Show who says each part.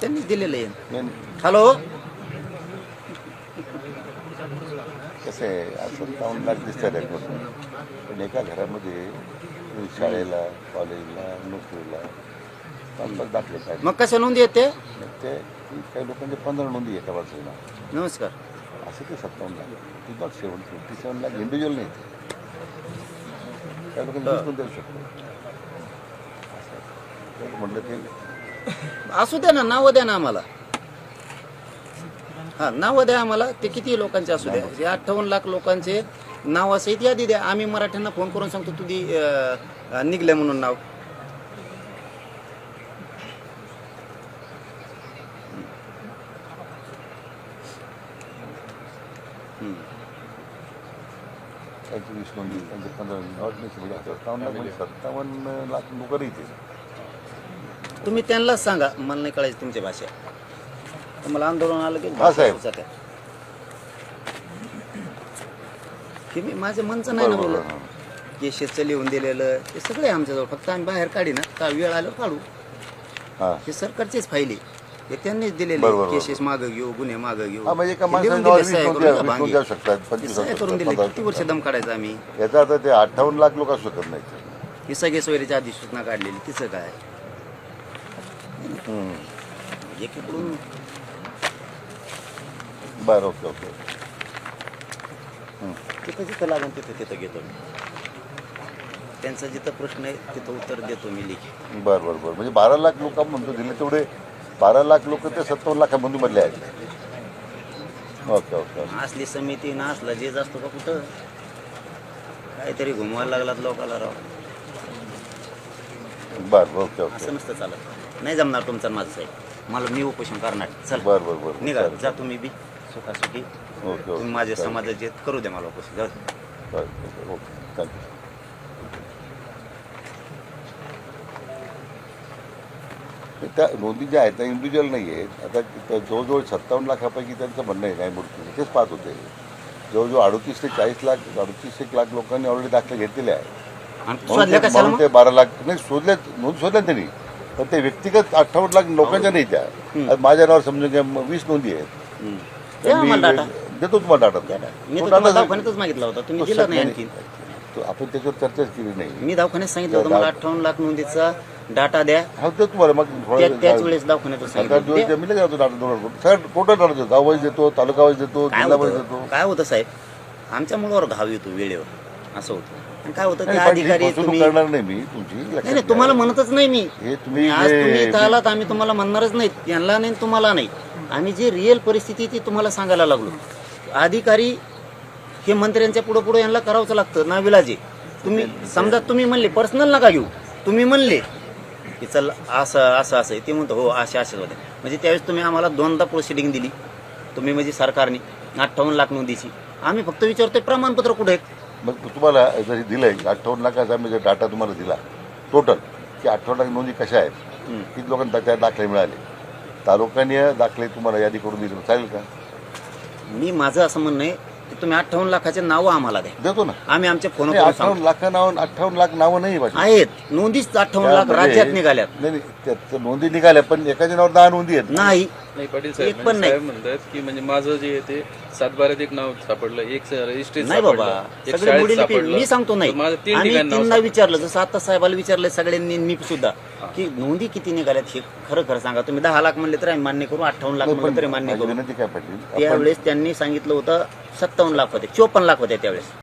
Speaker 1: त्यांनी दिलेलं आहे.
Speaker 2: नाही,
Speaker 1: हॅलो,
Speaker 2: कसं आहे आज 57 लाख दिसतात रेकॉर्ड, पण एका घरामध्ये शाळेला, कॉलेजला, नोकरीला 5-5 दाखले काय
Speaker 1: मग कशा नोंदी येते?
Speaker 2: ते काही लोकांचे 15 नोंदी एका वर्षाला.
Speaker 1: नमस्कार.
Speaker 2: असं ते 57 लाख, ती नॉट 57 लाख इंडिव्हिज्युअल नाही. काही लोकांनी वीस देऊ शकतो असं म्हटलं ते
Speaker 1: असू द्या ना, नावं द्या ना आम्हाला. हा, नावं द्या आम्हाला. ते किती लोकांचे असू द्या, हे 58 लाख लोकांचे नावासहित यादी द्या. आम्ही मराठ्यांना फोन करून सांगतो तुझी निघले म्हणून नाव.
Speaker 2: त्यांची 20 नोंदी, त्यांचे 15 म्हणजे 57 लाख लोक इथे.
Speaker 1: तुम्ही त्यांनाच सांगा, मला नाही कळायचं तुमची भाषा. तुम्हाला आंदोलन आलं की
Speaker 2: हा साहेब.
Speaker 1: की मी माझ्या मनचं नाही ना बोलत. केसेसचं लिहून दिलेलं ते सगळे आमच्याजवळ, फक्त आम्ही बाहेर काढी ना का वेळ आल्यावर काढू. हे सरकारचेच फाईल आहे, हे त्यांनीच दिलेले. केसेस मागं घेऊ, गुन्हे मागं घेऊ.
Speaker 2: म्हणजे एका
Speaker 1: ते लिहून
Speaker 2: माणसाने
Speaker 1: दिले, सह्या करून द्या, भांगी.
Speaker 2: देऊ शकतात.
Speaker 1: ते सह्या करून दिले. किती वर्ष दम काढायचा आम्ही?
Speaker 2: याचा आता ते 58 लाख लोक असू शकत नाहीत.
Speaker 1: ही सगळे सोयरीच्या आधी सूचना काढलेली, तिचं काय एकीकडून.
Speaker 2: बरं, ओके ओके.
Speaker 1: तिथं जिथं लागून तिथं घेतो मी. त्यांचा जिथं प्रश्न आहे तिथं उत्तर देतो मी लिखी.
Speaker 2: बरं बरं बरं. म्हणजे 12 लाख लोक म्हणतो दिले, तेवढे 12 लाख लोक ते 57 लाखामध्ये मधले आहेत. Okay okay.
Speaker 1: असली समिती ना असला जे असतो का कुठं काहीतरी घुमवायला लागलात लोकाला राव.
Speaker 2: बरं, ओके ओके.
Speaker 1: असं नसतं चालत. नाही जमणार तुमचं माझं साहेब. मला मी उपोषण करणार. चल
Speaker 2: बरं बरं बरं.
Speaker 1: निघा, जा तुम्ही बी सुखासुखी.
Speaker 2: Okay okay.
Speaker 1: तुम्ही माझ्या समाजाचे करू द्या मला उपोषण. जाऊ दे.
Speaker 2: बरं ओके, थँक्यू. त्या नोंदी ज्या आहेत त्या इंडिव्हिज्युअल नाही आहेत. आता जवळजवळ 57 लाखापैकी त्यांचं म्हणणं आहे न्यायमूर्ती तेच पाहत होते. जवळजवळ 38 ते 40 लाख 38 लाख लोकांनी ऑलरेडी दाखले घेतलेले आहेत.
Speaker 1: आणि शोधल्या कशाला
Speaker 2: म्हणून
Speaker 1: मग?
Speaker 2: ते 12 लाख नाही शोधल्या, नोंद शोधल्या त्यांनी, पण ते व्यक्तिगत 58 लाख लोकांच्या नाही त्या. आता माझ्या नावावर समजून घ्या 20 नोंदी आहेत.
Speaker 1: द्या आम्हाला डाटा.
Speaker 2: देतो तुम्हाला डाटा.
Speaker 1: मी तर तुम्हाला दवाखान्यातच मागितला होता, तुम्ही दिला नाही आणखी.
Speaker 2: आपण त्याच्यावर चर्चाच केली नाही.
Speaker 1: मी दवाखान्यात सांगितलं होतं मला 58 लाख नोंदीचा डाटा द्या.
Speaker 2: हा देतो तुम्हाला. मग
Speaker 1: त्याच वेळेस दवाखान्यातून सांगितलं.
Speaker 2: जमिला जातो डाटा सगळं टोटल डाटा देतो. गाव वाईज देतो, तालुका वाईज देतो, जिल्हा वाईज देतो.
Speaker 1: काय होतं साहेब, आमच्या मुलावर घाव येतो वेळेवर, असं होतं. आणि काय होतं ते अधिकारी तुम्ही
Speaker 2: करणार नाही मी तुमची.
Speaker 1: नाही तुम्हाला म्हणतच नाही मी.
Speaker 2: हे तुम्ही
Speaker 1: आज तुम्ही इथं आलात, आम्ही तुम्हाला म्हणणारच नाहीत, यांना नाही तुम्हाला नाही. आम्ही जे रिअल परिस्थिती ती तुम्हाला सांगायला लागलो. अधिकारी हे मंत्र्यांच्या पुढे पुढे यांना करावंच लागतं ना विलाजे. तुम्ही समजा तुम्ही म्हणले पर्सनल नका घेऊ, तुम्ही म्हणले की चल असं असं असं ते म्हणतो हो असे असे होते. म्हणजे त्यावेळेस तुम्ही आम्हाला 2दा प्रोसिडिंग दिली तुम्ही, म्हणजे सरकारने 58 लाख नोंदीची. आम्ही फक्त विचारतोय प्रमाणपत्र कुठे आहे.
Speaker 2: मग तुम्हाला जरी दिलंय 58 लाखाचा म्हणजे डाटा तुम्हाला दिला टोटल की 58 लाख नोंदी कशा आहेत, किती लोकांना त्या दाखले मिळाले, तालुक्याने दाखले तुम्हाला यादी करून दिली चालेल का?
Speaker 1: मी माझं असं म्हणणं आहे की तुम्ही 58 लाखाचे नावं आम्हाला द्या.
Speaker 2: देतो ना.
Speaker 1: आम्ही आमच्या फोन
Speaker 2: 58 लाख नावं नाही पाहिजे
Speaker 1: आहेत. नोंदीच 58 लाख राज्यात निघाल्यात.
Speaker 2: नाही त्यात नोंदी निघाल्या, पण एकाच्या नावावर 10 नोंदी आहेत.
Speaker 1: नाही
Speaker 3: पाटील
Speaker 1: एक
Speaker 3: साहेब
Speaker 1: पण नाही.
Speaker 3: साहेब म्हणतात की म्हणजे माझं जे आहे ते 7/12 एक नाव सापडलं, एक रजिस्ट्रेशन
Speaker 1: नाही बाबा, सगळे मुली मी सांगतो नाही. आम्ही 3दा विचारलं, जसं आता साहेबाला विचारलं सगळ्यांनी, मी सुद्धा, की नोंदी किती निघाल्यात हे खरं खरं सांगा. तुम्ही 10 लाख म्हणले तर आम्ही मान्य करू, 58 लाख म्हणले तरी मान्य करू.
Speaker 2: विनंती काय पाटील,
Speaker 1: त्यावेळेस त्यांनी सांगितलं होतं 57 लाख होते, 54 लाख होते त्यावेळेस.